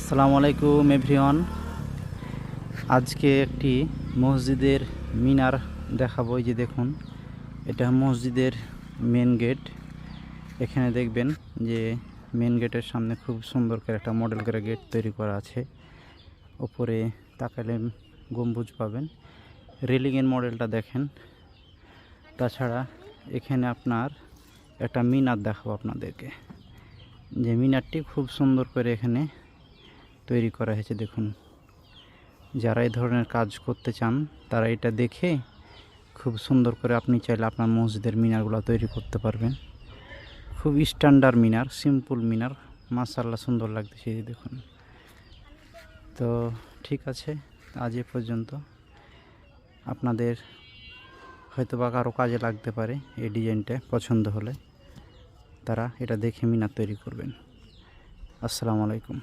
আসসালামু আলাইকুম এভরিওয়ান। আজকে একটি মসজিদের মিনার দেখাবো। এই যে দেখুন, এটা মসজিদের মেন গেট। এখানে দেখবেন যে মেন গেটের সামনে খুব সুন্দর করে একটা মডেল করে গেট তৈরি করা আছে। ওপরে তাকালে গম্বুজ পাবেন। রেলিংয়ের মডেলটা দেখেন। তাছাড়া এখানে আপনার একটা মিনার দেখাবো আপনাদেরকে, যে মিনারটি খুব সুন্দর করে এখানে তৈরি করা হয়েছে। দেখুন, যারা এই ধরনের কাজ করতে চান তারা এটা দেখে খুব সুন্দর করে আপনি চাইলে আপনার মসজিদের মিনারগুলো তৈরি করতে পারবেন। খুব স্ট্যান্ডার্ড মিনার, সিম্পল মিনার, মাশাআল্লাহ সুন্দর লাগতেছে। এই দেখুন। তো ঠিক আছে, আজ এ পর্যন্ত। আপনাদের হয়তো বা কারো কাজে লাগতে পারে। এই ডিজাইনটা পছন্দ হলে তারা এটা দেখে মিনার তৈরি করবেন। আসসালামু আলাইকুম।